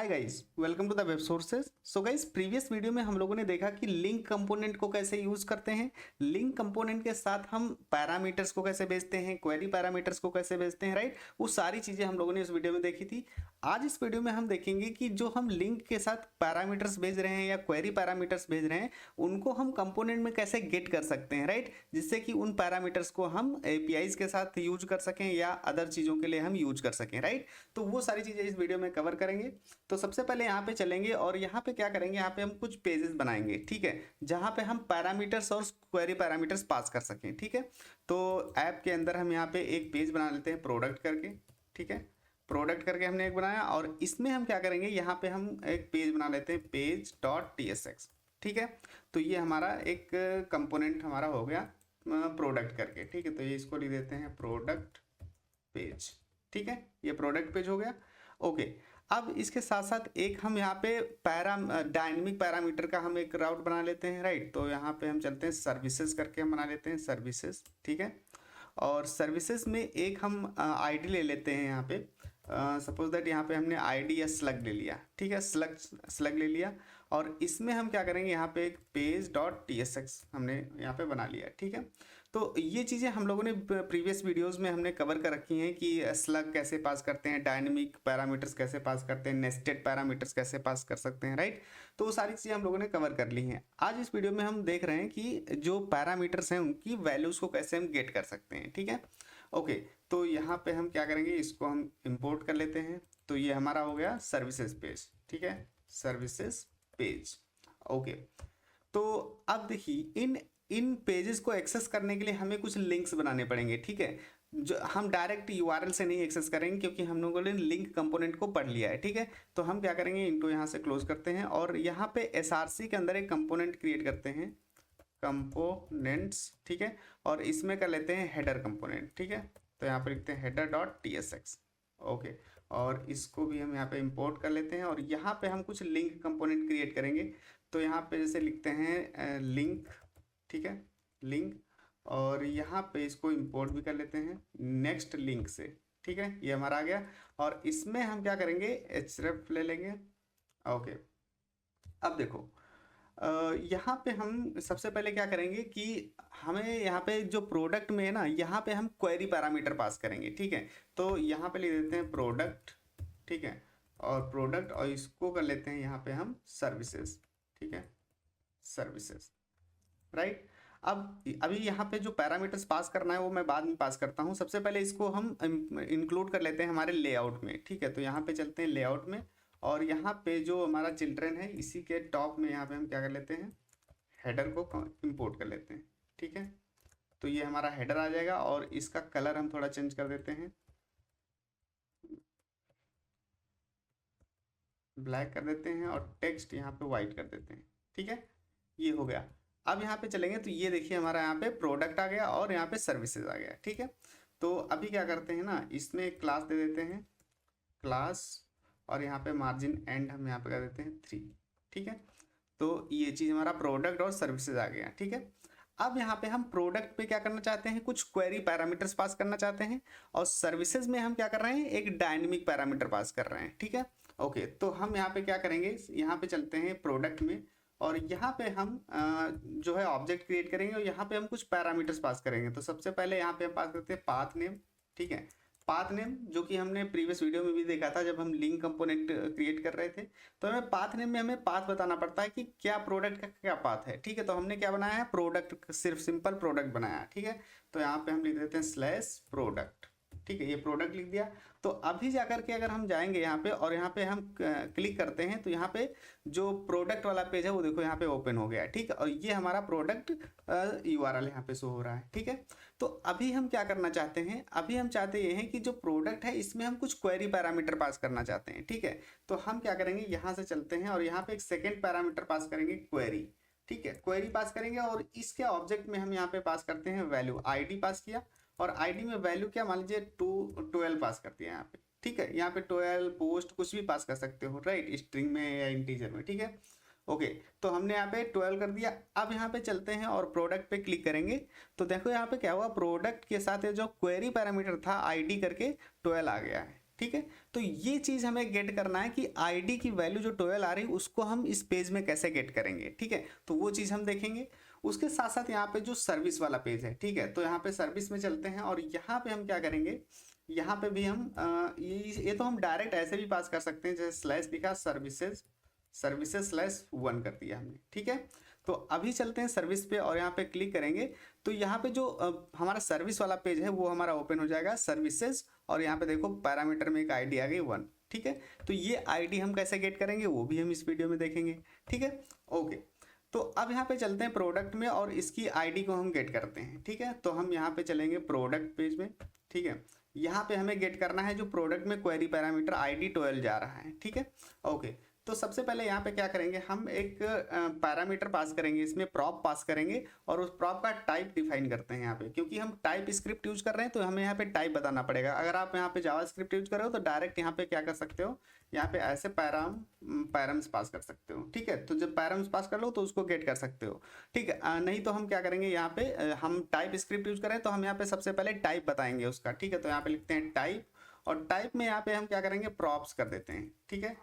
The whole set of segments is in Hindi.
Hi guys, welcome to the web sources. So guys, previous video में हम लोगों ने देखा कि लिंक कंपोनेंट को कैसे यूज करते हैं। लिंक कंपोनेंट के साथ हम पैरामीटर्स को कैसे भेजते हैं, क्वेरी पैरामीटर्स को कैसे भेजते हैं, राइट। वो सारी चीजें हम लोगों ने इस वीडियो में देखी थी। आज इस वीडियो में हम देखेंगे कि जो हम लिंक के साथ पैरामीटर्स भेज रहे हैं या क्वेरी पैरामीटर्स भेज रहे हैं, उनको हम कंपोनेंट में कैसे गेट कर सकते हैं, राइट। जिससे कि उन पैरामीटर्स को हम एपीआईज के साथ यूज कर सकें या अदर चीजों के लिए हम यूज कर सकें, राइट। तो वो सारी चीजें इस वीडियो में कवर करेंगे। तो सबसे पहले यहाँ पे चलेंगे और यहाँ पे क्या करेंगे, यहाँ पे हम कुछ पेजेस बनाएंगे, ठीक है, जहाँ पे हम पैरामीटर्स और क्वेरी पैरामीटर्स पास कर सकें, ठीक है। तो ऐप के अंदर हम यहाँ पे एक पेज बना लेते हैं प्रोडक्ट करके, ठीक है। प्रोडक्ट करके हमने एक बनाया और इसमें हम क्या करेंगे, यहाँ पे हम एक पेज बना लेते हैं पेज डॉट tsx, ठीक है। तो ये हमारा एक कंपोनेंट हमारा हो गया प्रोडक्ट करके, ठीक है। तो ये इसको लिख देते हैं प्रोडक्ट पेज, ठीक है। ये प्रोडक्ट पेज हो गया, ओके। अब इसके साथ साथ एक हम यहाँ पे डायनेमिक पैरामीटर का हम एक राउट बना लेते हैं, राइट। तो यहाँ पे हम चलते हैं सर्विसेज करके हम बना लेते हैं सर्विसेज, ठीक है। और सर्विसेज में एक हम आईडी ले लेते हैं यहाँ पे, सपोज दैट यहाँ पे हमने आईडी या स्लग ले लिया, ठीक है। स्लग ले लिया और इसमें हम क्या करेंगे, यहाँ पे एक पेज डॉट tsx हमने यहाँ पे बना लिया, ठीक है। तो ये चीज़ें हम लोगों ने प्रीवियस वीडियोस में हमने कवर कर रखी हैं कि स्लग कैसे पास करते हैं, डायनेमिक पैरामीटर्स कैसे पास करते हैं, नेस्टेड पैरामीटर्स कैसे पास कर सकते हैं, राइट। तो वो सारी चीज़ें हम लोगों ने कवर कर ली हैं। आज इस वीडियो में हम देख रहे हैं कि जो पैरामीटर्स हैं उनकी वैल्यूज़ को कैसे हम गेट कर सकते हैं, ठीक है, ओके। तो यहाँ पे हम क्या करेंगे, इसको हम इंपोर्ट कर लेते हैं। तो ये हमारा हो गया सर्विसेज पेज, ठीक है, सर्विसेज पेज, ओके। तो अब देखिए इन पेजेस को एक्सेस करने के लिए हमें कुछ लिंक्स बनाने पड़ेंगे, ठीक है। जो हम डायरेक्ट यूआरएल से नहीं एक्सेस करेंगे क्योंकि हम लोगों ने लिंक कंपोनेंट को पढ़ लिया है, ठीक है। तो हम क्या करेंगे, इनको यहाँ से क्लोज करते हैं और यहाँ पे एसआरसी के अंदर एक कंपोनेंट क्रिएट करते हैं, कंपोनेंट्स, ठीक है। और इसमें कर लेते हैं हेडर कंपोनेंट, ठीक है। तो यहाँ पे लिखते हैं हेडर डॉट tsx, ओके। और इसको भी हम यहाँ पे इंपोर्ट कर लेते हैं और यहाँ पे हम कुछ लिंक कंपोनेंट क्रिएट करेंगे। तो यहाँ पे जैसे लिखते हैं लिंक, ठीक है, लिंक। और यहाँ पे इसको इंपोर्ट भी कर लेते हैं नेक्स्ट लिंक से, ठीक है। ये हमारा आ गया और इसमें हम क्या करेंगे, href ले लेंगे, ओके। अब देखो यहाँ पे हम सबसे पहले क्या करेंगे कि हमें यहाँ पे जो प्रोडक्ट में है ना, यहाँ पे हम क्वेरी पैरामीटर पास करेंगे, ठीक है। तो यहाँ पे ले देते हैं प्रोडक्ट, ठीक है, और प्रोडक्ट और इसको कर लेते हैं यहाँ पे हम सर्विसेज, ठीक है, सर्विसेज, राइट। अब अभी यहाँ पे जो पैरामीटर्स पास करना है वो मैं बाद में पास करता हूँ। सबसे पहले इसको हम इंक्लूड कर लेते हैं हमारे लेआउट में, ठीक है। तो यहाँ पे चलते हैं लेआउट में और यहाँ पे जो हमारा चिल्ड्रन है इसी के टॉप में यहाँ पे हम क्या कर लेते हैं, हेडर को इंपोर्ट कर लेते हैं, ठीक है। तो ये हमारा हेडर आ जाएगा और इसका कलर हम थोड़ा चेंज कर देते हैं, ब्लैक कर देते हैं और टेक्स्ट यहाँ पे वाइट कर देते हैं, ठीक है। ये हो गया। अब यहाँ पे चलेंगे तो ये देखिए हमारा यहाँ पे प्रोडक्ट आ गया और यहाँ पे सर्विसेज आ गया, ठीक है। तो अभी क्या करते हैं ना, इसमें एक क्लास दे देते हैं, क्लास, और यहाँ पे मार्जिन एंड हम यहाँ पे कर देते हैं 3, ठीक है। तो ये चीज़ हमारा प्रोडक्ट और सर्विसेज आ गया, ठीक है। अब यहाँ पे हम प्रोडक्ट पे क्या करना चाहते हैं, कुछ क्वेरी पैरामीटर्स पास करना चाहते हैं और सर्विसेज में हम क्या कर रहे हैं, एक डायनेमिक पैरामीटर पास कर रहे हैं, ठीक है, ओके। तो हम यहाँ पे क्या करेंगे, यहाँ पे चलते हैं प्रोडक्ट में और यहाँ पे हम जो है ऑब्जेक्ट क्रिएट करेंगे और यहाँ पे हम कुछ पैरामीटर्स पास करेंगे। तो सबसे पहले यहाँ पे हम पास करते हैं पाथ नेम, ठीक है, पाथ नेम, जो कि हमने प्रीवियस वीडियो में भी देखा था जब हम लिंक कंपोनेंट क्रिएट कर रहे थे। तो हमें पाथ नेम में हमें पाथ बताना पड़ता है कि क्या प्रोडक्ट का क्या पाथ है, ठीक है। तो हमने क्या बनाया है, प्रोडक्ट, सिर्फ सिंपल प्रोडक्ट बनाया, ठीक है। तो यहाँ पे हम लिख देते हैं स्लैश प्रोडक्ट, ठीक है, ये प्रोडक्ट लिख दिया। तो अभी जाकर के अगर हम जाएंगे यहाँ पे और यहाँ पे हम क्लिक करते हैं तो यहाँ पे जो प्रोडक्ट वाला पेज है वो देखो यहाँ पे ओपन हो गया है, ठीक है। और ये हमारा प्रोडक्ट यूआरएल यहाँ पे शो हो रहा है, ठीक है। तो अभी हम क्या करना चाहते हैं, अभी हम चाहते ये हैं कि जो प्रोडक्ट है इसमें हम कुछ क्वेरी पैरामीटर पास करना चाहते हैं, ठीक है। तो हम क्या करेंगे, यहाँ से चलते हैं और यहाँ पे एक सेकेंड पैरामीटर पास करेंगे क्वेरी, ठीक है, क्वेरी पास करेंगे और इसके ऑब्जेक्ट में हम यहाँ पे पास करते हैं वैल्यू, आईडी पास किया और आईडी में वैल्यू क्या, मान लीजिए 12 पास करती है यहाँ पे, ठीक है। यहाँ पे 12 पोस्ट कुछ भी पास कर सकते हो, राइट, स्ट्रिंग में या इंटीजर में, ठीक है, ओके। तो हमने यहाँ पे 12 कर दिया। अब यहाँ पे चलते हैं और प्रोडक्ट पे क्लिक करेंगे तो देखो यहाँ पे क्या हुआ, प्रोडक्ट के साथ जो क्वेरी पैरामीटर था आईडी करके 12 आ गया है, ठीक है। तो ये चीज हमें गेट करना है कि आईडी की वैल्यू जो 12 आ रही है उसको हम इस पेज में कैसे गेट करेंगे, ठीक है। तो वो चीज हम देखेंगे। उसके साथ साथ यहाँ पे जो सर्विस वाला पेज है, ठीक है, तो यहाँ पे सर्विस में चलते हैं और यहाँ पे हम क्या करेंगे, यहाँ पे भी हम ये तो हम डायरेक्ट ऐसे भी पास कर सकते हैं, जैसे स्लैश लिखा सर्विसेज/1 कर दिया हमने, ठीक है। तो अभी चलते हैं सर्विस पे और यहाँ पे क्लिक करेंगे तो यहाँ पे जो हमारा सर्विस वाला पेज है वो हमारा ओपन हो जाएगा, सर्विसेज, और यहाँ पे देखो पैरामीटर में एक आईडी आ गई 1, ठीक है। तो ये आईडी हम कैसे गेट करेंगे वो भी हम इस वीडियो में देखेंगे, ठीक है। ओके, तो अब यहाँ पे चलते हैं प्रोडक्ट में और इसकी आईडी को हम गेट करते हैं, ठीक है। तो हम यहाँ पे चलेंगे प्रोडक्ट पेज में, ठीक है। यहाँ पे हमें गेट करना है जो प्रोडक्ट में क्वेरी पैरामीटर आईडी 12 जा रहा है, ठीक है। ओके, तो सबसे पहले यहाँ पे क्या करेंगे, हम एक पैरामीटर पास करेंगे, इसमें प्रॉप पास करेंगे और उस प्रॉप का टाइप डिफाइन करते हैं यहाँ पे, क्योंकि हम टाइप स्क्रिप्ट यूज कर रहे हैं तो हमें यहाँ पे टाइप बताना पड़ेगा। अगर आप यहाँ पे जावा स्क्रिप्ट यूज कर रहे हो तो डायरेक्ट यहाँ पे क्या कर सकते हो, यहाँ पे ऐसे पैरम्स पास कर सकते हो, ठीक है। तो जब पैरम्स पास कर लो तो उसको गेट कर सकते हो, ठीक है। नहीं तो हम क्या करेंगे, यहाँ पे हम टाइप स्क्रिप्ट यूज करें तो हम यहाँ पे सबसे पहले टाइप बताएंगे उसका, ठीक है। तो यहाँ पे लिखते हैं टाइप और टाइप में यहाँ पे हम क्या करेंगे, प्रॉप्स कर देते हैं, ठीक है।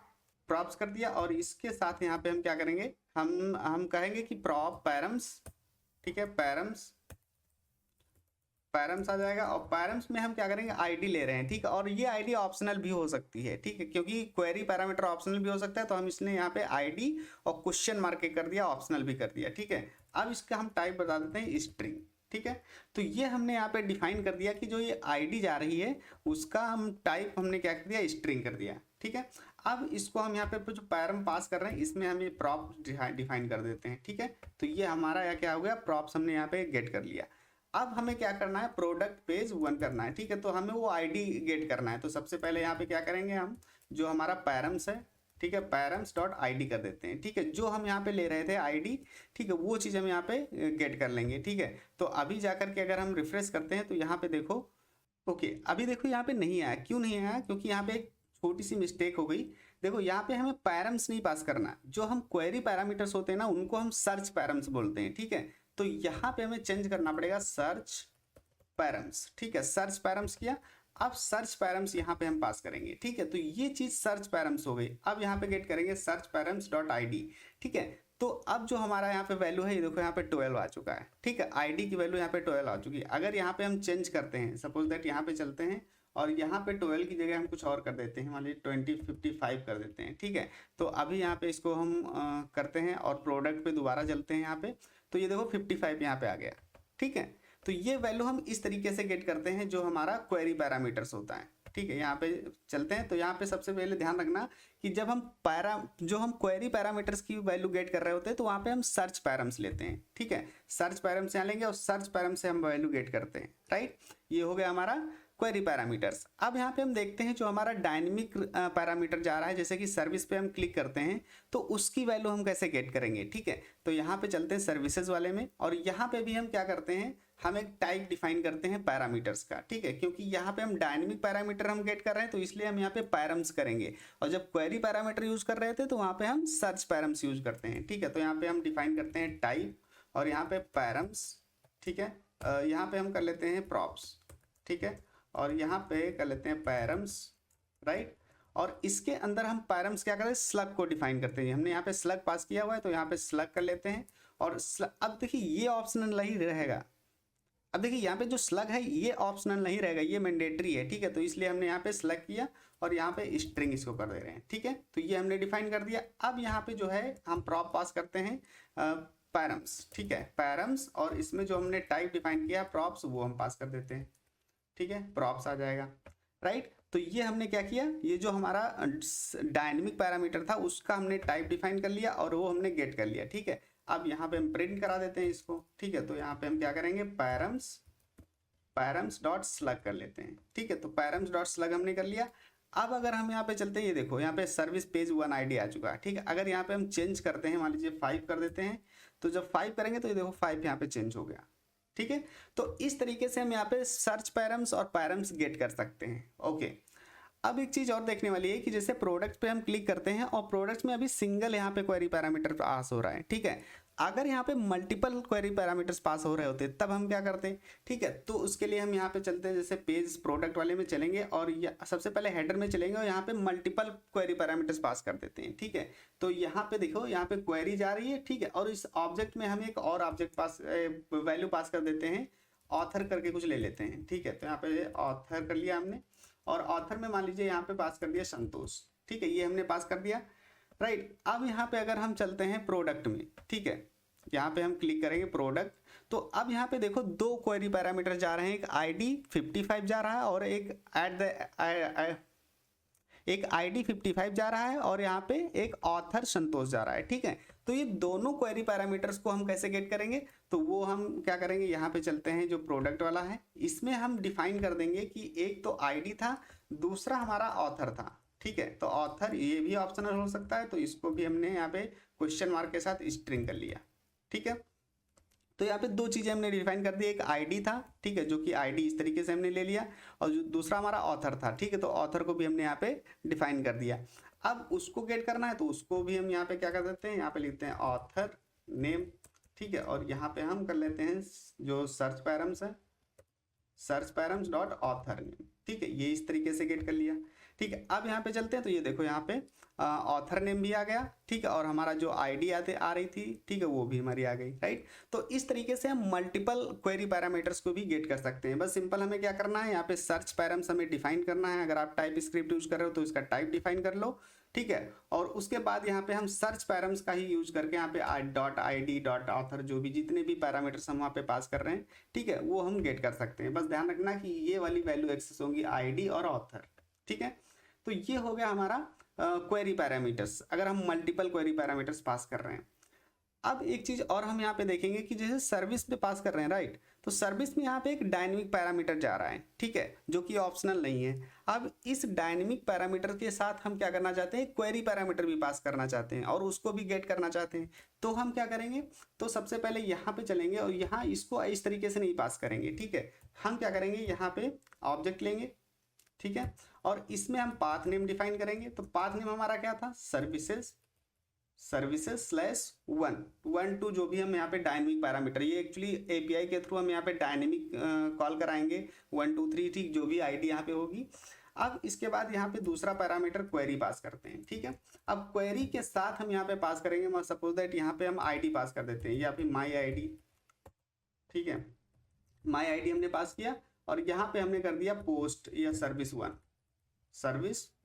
प्रॉप्स कर दिया और इसके साथ यहाँ पे हम क्या करेंगे, हम कहेंगे कि प्रॉप पैरम्स, ठीक है, पैरम्स आ जाएगा और पैरम्स में हम क्या करेंगे, आईडी ले रहे हैं, ठीक है। और ये आईडी ऑप्शनल भी हो सकती है, ठीक है, क्योंकि क्वेरी पैरामीटर ऑप्शनल भी हो सकता है, तो हम इसने यहाँ पे आईडी और क्वेश्चन मार्क कर दिया, ऑप्शनल भी कर दिया, ठीक है। अब इसका हम टाइप बता देते हैं स्ट्रिंग, ठीक है। तो ये हमने यहाँ पे डिफाइन कर दिया कि जो ये आईडी जा रही है उसका हम टाइप हमने क्या कर दिया, स्ट्रिंग कर दिया, ठीक है। अब इसको हम यहाँ पे जो पैरम पास कर रहे हैं इसमें हम ये प्रॉप डिफाइन कर देते हैं, ठीक है। तो ये हमारा या क्या हो गया, प्रॉप्स हमने यहाँ पे गेट कर लिया। अब हमें क्या करना है, प्रोडक्ट पेज 1 करना है, ठीक है। तो हमें वो आईडी गेट करना है। तो सबसे पहले यहाँ पे क्या करेंगे, हम जो हमारा पैरम्स है, ठीक है, पैरम्स.id कर देते हैं, ठीक है। जो हम यहाँ पे ले रहे थे आईडी, ठीक है, वो चीज़ हम यहाँ पे गेट कर लेंगे, ठीक है। तो अभी जाकर के अगर हम रिफ्रेश करते हैं तो यहाँ पे देखो, ओके, अभी देखो यहाँ पे नहीं आया। क्यों नहीं आया, क्योंकि यहाँ पे एक छोटी सी मिस्टेक हो गई। देखो यहाँ पे हमें पैरम्स नहीं पास करना, जो हम क्वेरी पैरामीटर्स होते हैं ना उनको हम सर्च पैरम्स बोलते हैं, ठीक है। तो यहाँ पे हमें चेंज करना पड़ेगा सर्च पैरम्स, ठीक है। सर्च पैरम्स किया, अब सर्च पैरम्स यहाँ पे हम पास करेंगे, ठीक है। तो ये चीज सर्च पैरम्स हो गई। अब यहाँ पे गेट करेंगे सर्च पैरम्स.id, ठीक है। तो अब जो हमारा यहाँ पे वैल्यू है, ये देखो यहाँ पे 12 आ चुका है, ठीक है। आईडी की वैल्यू यहाँ पे 12 आ चुकी है। अगर यहाँ पे हम चेंज करते हैं, सपोज दैट यहाँ पे चलते हैं और यहाँ पे 12 की जगह हम कुछ और कर देते हैं, मान लीजिए 2055 कर देते हैं, ठीक है। तो अभी यहाँ पे इसको हम करते हैं और प्रोडक्ट पे दोबारा चलते हैं यहाँ पे, तो ये देखो 55 यहाँ पे आ गया, ठीक है। तो ये वैल्यू हम इस तरीके से गेट करते हैं जो हमारा क्वेरी पैरामीटर्स होता है, ठीक है। यहाँ पे चलते हैं तो यहाँ पे सबसे पहले ध्यान रखना कि जब हम जो हम क्वेरी पैरामीटर्स की वैल्यू गेट कर रहे होते हैं तो वहाँ पे हम सर्च पैरम्स लेते हैं, ठीक है। सर्च पैरम्स यहाँ लेंगे और सर्च पैरम्स से हम वैल्यू गेट करते हैं, राइट। ये हो गया हमारा क्वेरी पैरामीटर्स। अब यहाँ पे हम देखते हैं जो हमारा डायनेमिक पैरामीटर जा रहा है, जैसे कि सर्विस पे हम क्लिक करते हैं तो उसकी वैल्यू हम कैसे गेट करेंगे, ठीक है। तो यहाँ पे चलते हैं सर्विसेज वाले में और यहाँ पे भी हम क्या करते हैं, हम एक टाइप डिफाइन करते हैं पैरामीटर्स का, ठीक है। क्योंकि यहाँ पे हम डायनेमिक पैरामीटर हम गेट कर रहे हैं तो इसलिए हम यहाँ पे पैरम्स करेंगे, और जब क्वेरी पैरामीटर यूज कर रहे थे तो वहाँ पे हम सर्च पैरम्स यूज करते हैं, ठीक है। तो यहाँ पे हम डिफाइन करते हैं टाइप और यहाँ पे पैरम्स, ठीक है। यहाँ पे हम कर लेते हैं प्रॉप्स, ठीक है, और यहाँ पे कर लेते हैं पैरम्स, राइट। और इसके अंदर हम पैरम्स क्या करें, स्लग को डिफाइन करते हैं। हमने यहाँ पे स्लग पास किया हुआ है तो यहाँ पे स्लग कर लेते हैं और अब देखिए ये ऑप्शनल नहीं रहेगा। अब देखिए यहाँ पे जो स्लग है ये ऑप्शनल नहीं रहेगा, ये मैंडेटरी है, ठीक है। तो इसलिए हमने यहाँ पे स्लग किया और यहाँ पे स्ट्रिंग इसको कर दे रहे हैं, ठीक है। तो ये हमने डिफाइन कर दिया। अब यहाँ पे जो है हम प्रॉप पास करते हैं पैरम्स, ठीक है, पैरम्स, और इसमें जो हमने टाइप डिफाइन किया प्रॉप्स वो हम पास कर देते हैं, ठीक है। प्रॉप्स आ जाएगा, राइट। तो ये हमने क्या किया, ये जो हमारा डायनेमिक पैरामीटर था उसका हमने टाइप डिफाइन कर लिया और वो हमने गेट कर लिया, ठीक है। अब यहाँ पे हम प्रिंट करा देते हैं इसको, ठीक है। तो यहाँ पे हम क्या करेंगे, पैरम्स डॉट स्लग कर लेते हैं, ठीक है। तो पैरम्स डॉट स्लग हमने कर लिया। अब अगर हम यहाँ पे चलते हैं, ये देखो यहाँ पे सर्विस पेज 1 आईडी आ चुका है, ठीक है। अगर यहाँ पे हम चेंज करते हैं, मान लीजिए 5 कर देते हैं, तो जब 5 करेंगे तो ये देखो 5 यहाँ पे चेंज हो गया, ठीक है। तो इस तरीके से हम यहाँ पे सर्च पैरम्स और पैरम्स गेट कर सकते हैं, ओके। अब एक चीज और देखने वाली है कि जैसे प्रोडक्ट पे हम क्लिक करते हैं और प्रोडक्ट्स में अभी सिंगल यहाँ पे क्वेरी पैरामीटर पास हो रहा है, ठीक है। अगर यहाँ पे मल्टीपल क्वेरी पैरामीटर्स पास हो रहे होते तब हम क्या करते हैं, ठीक है। तो उसके लिए हम यहाँ पे चलते हैं, जैसे पेज प्रोडक्ट वाले में चलेंगे और सबसे पहले हेडर में चलेंगे और यहाँ पे मल्टीपल क्वेरी पैरामीटर्स पास कर देते हैं, ठीक है। तो यहाँ पे देखो, यहाँ पे क्वेरी जा रही है, ठीक है, और इस ऑब्जेक्ट में हम एक और ऑब्जेक्ट पास वैल्यू पास कर देते हैं, ऑथर करके कुछ ले लेते हैं, ठीक है। तो यहाँ पे ऑथर कर लिया हमने और ऑथर में मान लीजिए यहाँ पे पास कर दिया संतोष, ठीक है, ये हमने पास कर दिया, राइट। अब यहाँ पे अगर हम चलते हैं प्रोडक्ट में, ठीक है, यहाँ पे हम क्लिक करेंगे प्रोडक्ट, तो अब यहाँ पे देखो दो क्वेरी पैरामीटर जा रहे हैं, एक आईडी 55 जा रहा है और एक आईडी 55 जा रहा है और यहाँ पे एक ऑथर संतोष जा रहा है, ठीक है। तो ये दोनों क्वेरी पैरामीटर्स को हम कैसे गेट करेंगे, तो वो हम क्या करेंगे, यहाँ पे चलते हैं जो प्रोडक्ट वाला है, इसमें हम डिफाइन कर देंगे कि एक तो आईडी था, दूसरा हमारा ऑथर था, ठीक है। तो ऑथर ये भी ऑप्शनल हो सकता है, तो इसको भी हमने यहाँ पे क्वेश्चन मार्क के साथ स्ट्रिंग कर लिया, ठीक है। तो यहाँ पे दो चीज़ें हमने डिफाइन कर दी, एक आईडी था, ठीक है, जो कि आईडी इस तरीके से हमने ले लिया, और जो दूसरा हमारा ऑथर था, ठीक है। तो ऑथर को भी हमने यहाँ पे डिफाइन कर दिया। अब उसको गेट करना है तो उसको भी हम यहाँ पे क्या कर देते हैं, यहाँ पे लिखते हैं ऑथर नेम, ठीक है, और यहाँ पे हम कर लेते हैं जो सर्च पैरम्स है, search params dot author name, ठीक है, ये इस तरीके से गेट कर लिया, ठीक है। अब यहाँ पे चलते हैं, तो ये देखो यहाँ पे ऑथर नेम भी आ गया, ठीक है, और हमारा जो आईडी आ रही थी, ठीक है, वो भी हमारी आ गई, राइट। तो इस तरीके से हम मल्टीपल क्वेरी पैरामीटर्स को भी गेट कर सकते हैं। बस सिंपल हमें क्या करना है, यहाँ पे सर्च पैरम्स हमें डिफाइन करना है, अगर आप टाइप स्क्रिप्ट यूज कर रहे हो तो इसका टाइप डिफाइन कर लो, ठीक है, और उसके बाद यहाँ पे हम सर्च पैरम्स का ही यूज करके यहाँ पे डॉट आईडी डॉट ऑथर जो भी जितने भी पैरामीटर्स हम वहाँ पे पास कर रहे हैं, ठीक है, वो हम गेट कर सकते हैं। बस ध्यान रखना कि ये वाली वैल्यू एक्सेस होंगी आईडी और ऑथर, ठीक है। तो ये हो गया हमारा क्वेरी पैरामीटर्स, अगर हम मल्टीपल क्वेरी पैरामीटर्स पास कर रहे हैं। अब एक चीज और हम यहाँ पे देखेंगे कि जैसे सर्विस में पास कर रहे हैं, राइट, तो सर्विस में यहाँ पे एक डायनेमिक पैरामीटर जा रहा है, ठीक है, जो कि ऑप्शनल नहीं है। अब इस डायनेमिक पैरामीटर के साथ हम क्या करना चाहते हैं, क्वेरी पैरामीटर भी पास करना चाहते हैं और उसको भी गेट करना चाहते हैं। तो हम क्या करेंगे, तो सबसे पहले यहाँ पे चलेंगे और यहाँ इसको इस तरीके से नहीं पास करेंगे, ठीक है। हम क्या करेंगे, यहाँ पे ऑब्जेक्ट लेंगे, ठीक है, और इसमें हम पाथ नेम डिफाइन करेंगे। तो पाथ नेम हमारा क्या था, सर्विसेज स्लैश 1 जो भी हम यहाँ पे डायनेमिक पैरामीटर, ये एक्चुअली एपीआई के थ्रू हम यहाँ पे डायनेमिक कॉल कराएंगे 1 2 3, ठीक, जो भी आईडी यहाँ पे होगी। अब इसके बाद यहाँ पे दूसरा पैरामीटर क्वेरी पास करते हैं, ठीक है। अब क्वेरी के साथ हम यहाँ पे पास करेंगे, सपोज दैट यहाँ पे हम आईडी पास कर देते हैं, या फिर माई आईडी, ठीक है, माई आईडी हमने पास किया और यहाँ पे हमने कर दिया पोस्ट या सर्विस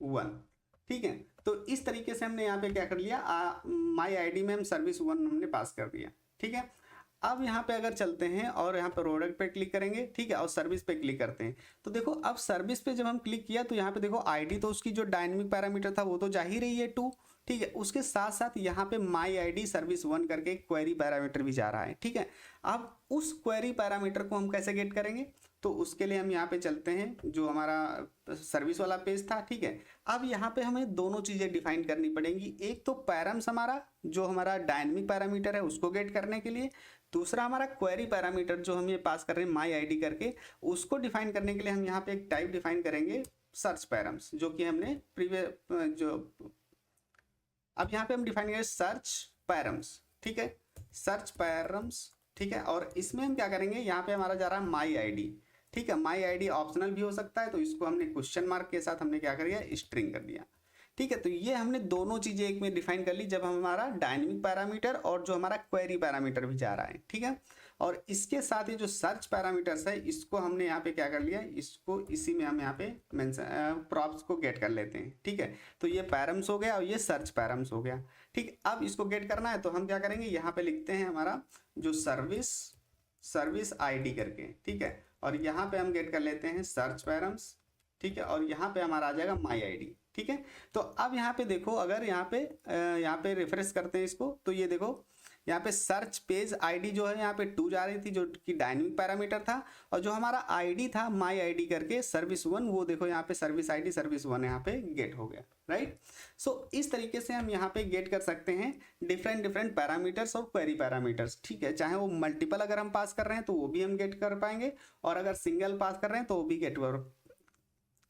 1, ठीक है। तो इस तरीके से हमने यहाँ पे क्या कर लिया, माई आईडी में हम सर्विस 1 हमने पास कर दिया, ठीक है। अब यहाँ पे अगर चलते हैं और यहाँ पे प्रोडक्ट पे क्लिक करेंगे, ठीक है, और सर्विस पे क्लिक करते हैं, तो देखो अब सर्विस पे जब हम क्लिक किया तो यहाँ पे देखो आईडी तो उसकी जो डायनेमिक पैरामीटर था वो तो जा ही रही है 2, ठीक है, उसके साथ साथ यहाँ पे माई आईडी सर्विस 1 करके क्वेरी पैरामीटर भी जा रहा है, ठीक है। अब उस क्वेरी पैरामीटर को हम कैसे गेट करेंगे, तो उसके लिए हम यहाँ पे चलते हैं जो हमारा सर्विस वाला पेज था, ठीक है। अब यहाँ पे हमें दोनों चीज़ें डिफाइन करनी पड़ेंगी, एक तो पैरम्स हमारा जो हमारा डायनेमिक पैरामीटर है उसको गेट करने के लिए, दूसरा हमारा क्वेरी पैरामीटर जो हम ये पास कर रहे हैं माई आईडी करके, उसको डिफाइन करने के लिए हम यहाँ पे एक टाइप डिफाइन करेंगे सर्च पैरम्स, जो कि हमने प्रीवियस जो अब यहाँ पे हम डिफाइन करेंगे सर्च पैरम्स, ठीक है, सर्च पैरम्स, ठीक है। और इसमें हम क्या करेंगे, यहाँ पे हमारा जा रहा है माई आईडी, ठीक है, माई आईडी ऑप्शनल भी हो सकता है, तो इसको हमने क्वेश्चन मार्क के साथ हमने क्या कर दिया, स्ट्रिंग कर दिया, ठीक है। तो ये हमने दोनों चीजें एक में डिफाइन कर ली, जब हमारा डायनेमिक पैरामीटर और जो हमारा क्वेरी पैरामीटर भी जा रहा है, ठीक है। और इसके साथ ही जो सर्च पैरामीटर्स है इसको हमने यहाँ पे क्या कर लिया, इसको इसी में हम यहाँ पे प्रॉप्स को गेट कर लेते हैं, ठीक है। तो ये पैरम्स हो गया और ये सर्च पैरम्स हो गया, ठीक। अब इसको गेट करना है तो हम क्या करेंगे, यहाँ पे लिखते हैं हमारा जो सर्विस आईडी करके, ठीक है, और यहाँ पे हम गेट कर लेते हैं सर्च पैरम्स, ठीक है, और यहाँ पे हमारा आ जाएगा माई आईडी, ठीक है। तो अब यहाँ पे देखो, अगर यहाँ पे रिफ्रेश करते हैं इसको, तो ये देखो यहाँ पे सर्च पेज आईडी जो है यहाँ पे 2 जा रही थी, जो कि डायनेमिक पैरामीटर था, और जो हमारा आईडी था माई आईडी करके सर्विस 1, वो देखो यहाँ पे सर्विस आईडी सर्विस 1 यहाँ पे गेट हो गया, राइट। सो इस तरीके से हम यहाँ पे गेट कर सकते हैं डिफरेंट पैरामीटर्स और क्वेरी पैरामीटर्स, ठीक है। चाहे वो मल्टीपल अगर हम पास कर रहे हैं तो वो भी हम गेट कर पाएंगे, और अगर सिंगल पास कर रहे हैं तो वो भी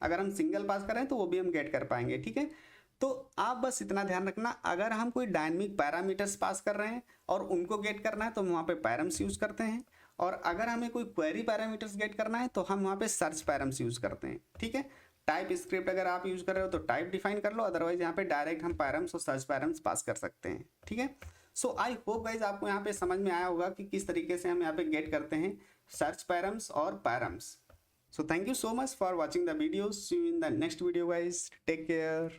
अगर हम सिंगल पास कर रहे हैं तो वो भी हम गेट कर पाएंगे, ठीक है। तो आप बस इतना ध्यान रखना, अगर हम कोई डायनेमिक पैरामीटर्स पास कर रहे हैं और उनको गेट करना है तो हम वहाँ पे पैरम्स यूज करते हैं, और अगर हमें कोई क्वेरी पैरामीटर्स गेट करना है तो हम वहाँ पे सर्च पैरम्स यूज करते हैं। ठीक है, टाइप स्क्रिप्ट अगर आप यूज कर रहे हो तो टाइप डिफाइन कर लो, अदरवाइज यहाँ पे डायरेक्ट हम पैरम्स और सर्च पैरम्स पास कर सकते हैं। ठीक है, सो आई होप गाइज आपको यहाँ पे समझ में आया होगा कि किस तरीके से हम यहाँ पे गेट करते हैं सर्च पैरम्स और params. So thank you so much for watching the video. See you in the next video guys. Take care.